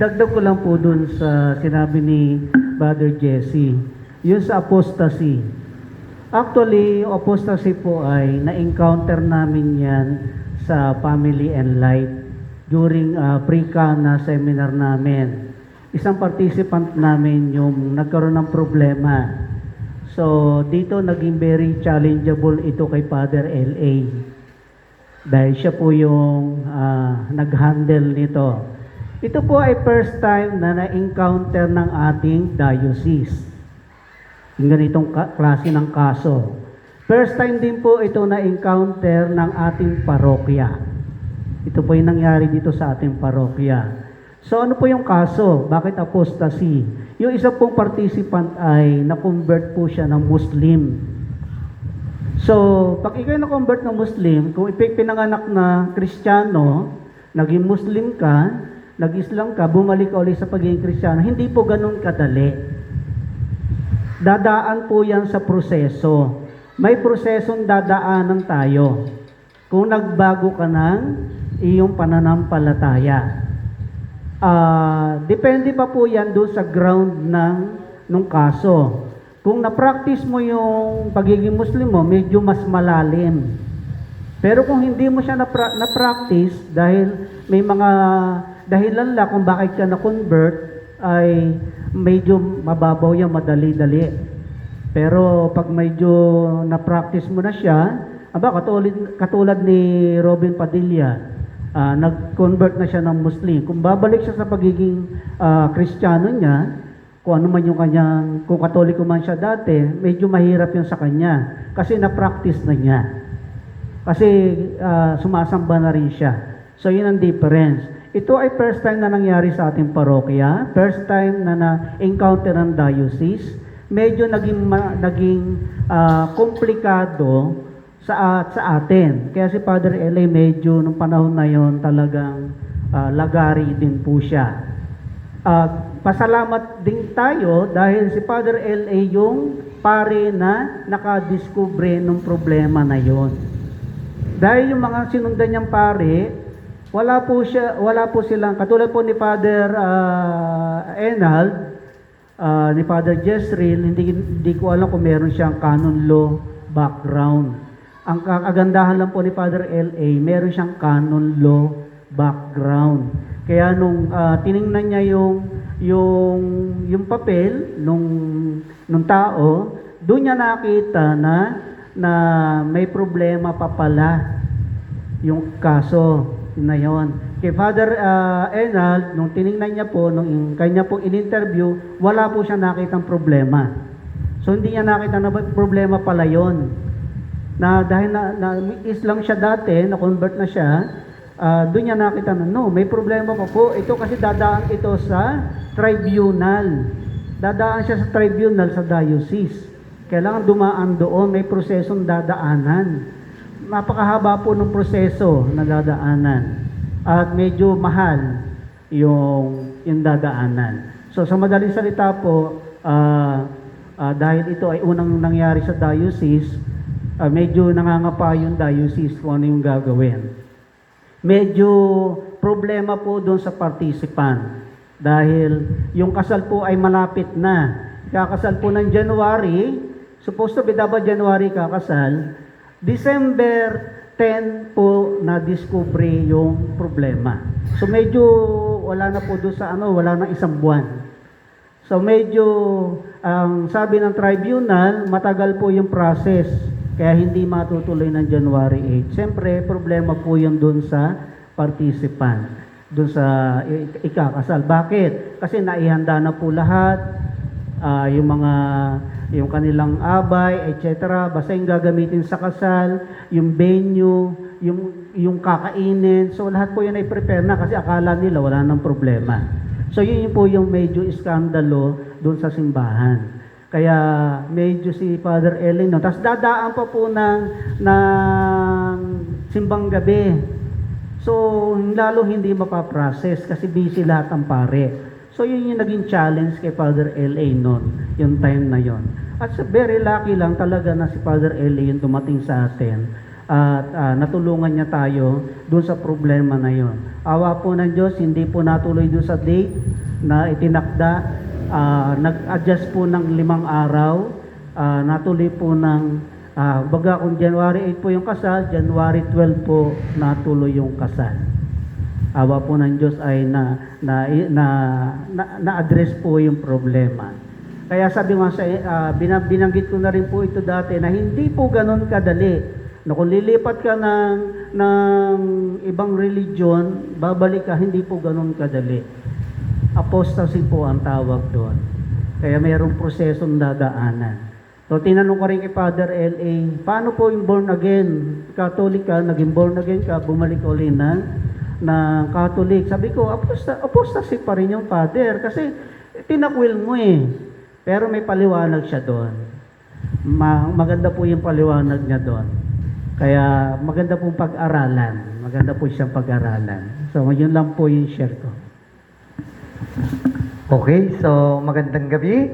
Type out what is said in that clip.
Dagdag ko lang po dun sa sinabi ni Brother Jesse, yun sa apostasy. Actually, yung apostasy po ay na-encounter namin yan sa Family and Life during pre-ca na seminar namin. Isang participant namin yung nagkaroon ng problema. So, dito naging very challengeable ito kay Father L.A. Dahil siya po yung nag-handle nito. Ito po ay first time na na-encounter ng ating diocese. Yung ganitong klase ng kaso. First time din po ito na-encounter ng ating parokya. Ito po yung nangyari dito sa ating parokya. So ano po yung kaso? Bakit apostasy? Yung isa pong participant ay na-convert po siya ng Muslim. So, pag ikaw na-convert ng Muslim, kung ipinanganak na Kristiyano, naging Muslim ka, nag-Islam ka, bumalik ka ulit sa pagiging Kristiyano, hindi po ganun kadali. Dadaan po yan sa proseso. May prosesong dadaanan tayo. Kung nagbago ka ng iyong pananampalataya. Depende pa po yan doon sa ground ng kaso. Kung na-practice mo yung pagiging Muslim mo, medyo mas malalim. Pero kung hindi mo siya na-practice, dahil may mga dahilan lang kung bakit ka na-convert, ay medyo mababaw yan, madali-dali. Pero pag medyo na-practice mo na siya, katulad ni Robin Padilla, nag-convert na siya ng Muslim. Kung babalik siya sa pagiging Kristiyano niya, kung ano man yung kanyang, kung Katoliko man siya dati, medyo mahirap yun sa kanya. Kasi na-practice na niya. Kasi sumasamba na rin siya. So yun ang difference. Ito ay first time na nangyari sa ating parokya. First time na na-encounter ng diocese. Medyo naging komplikado sa atin. Kaya si Father L.A. medyo nung panahon na yon talagang lagari din po siya. Pasalamat din tayo dahil si Father L.A. yung pare na nakadiskubre ng problema na yon. Dahil yung mga sinundan niyang pare, wala po silang, katulad po ni Father Enald, ni Father Jezreel, hindi ko alam kung meron siyang canon law background. Ang kagandahan lang po ni Father L.A., meron siyang canon law background. Kaya nung tiningnan niya yung papel nung tao, doon niya nakita na may problema pa pala yung kaso na yon. Kay Father Enald, nung tiningnan niya po, nung kanya po in-interview, wala po siya nakitang problema. So hindi niya nakita na problema pala yon. Na dahil na Islam siya dati, na-convert na siya, doon niya nakita na, no, may problema pa po. Ito kasi dadaan ito sa tribunal. Dadaan siya sa tribunal sa diocese. Kailangan dumaan doon, may prosesong dadaanan. Napakahaba po ng proseso na dadaanan. At medyo mahal yung dadaanan. So sa madaling salita po, dahil ito ay unang nangyari sa diocese, medyo nangangapa yung diocese kung ano yung gagawin. Medyo problema po doon sa participant. Dahil yung kasal po ay malapit na. Kakasal po ng January, supposed to be dapat January kakasal, December 10 po na-discover yung problema. So medyo wala na po doon sa wala na isang buwan. So medyo, sabi ng tribunal, matagal po yung process. Kaya hindi matutuloy ng January 8. Siyempre, problema po yun doon sa participant. Doon sa ikakasal. Bakit? Kasi naihanda na po lahat. Yung kanilang abay, etc. Basta yung gagamitin sa kasal, yung venue, yung kakainin. So lahat po yun ay prepare na kasi akala nila wala nang problema. So yun po yung medyo iskandalo doon sa simbahan. Kaya medyo si Father Ellen, no? Tapos dadaan pa po ng simbang gabi. So lalo hindi mapaprocess kasi busy lahat ng pare. So yun yung naging challenge kay Father L.A. noon, yung time na yon. At very lucky lang talaga na si Father L.A. yung dumating sa atin at natulungan niya tayo doon sa problema na yon. Awa po ng Diyos, hindi po natuloy doon sa date na itinakda. Nag-adjust po ng 5 araw. Natuloy po ng baga kung January 8 po yung kasal, January 12 po natuloy yung kasal. Awa po ng Diyos ay na-address po yung problema. Kaya sabi nga sa binanggit ko na rin po ito dati na hindi po ganun kadali. Na kung lilipat ka ng ibang religion, babalik ka, hindi po ganun kadali. Apostasy po ang tawag doon. Kaya mayroong prosesong dadaanan. So tinanong ko rin kay Father L.A., paano po yung born again? Catholic ka, naging born again ka, bumalik ulit ng Catholic. Sabi ko, apostasy pa rin yung Father kasi tinakwil mo eh. Pero may paliwanag siya doon. Maganda po yung paliwanag niya doon. Kaya maganda pong pag-aralan. Maganda po siyang pag-aralan. So, yun lang po yung share ko. Okay, so magandang gabi.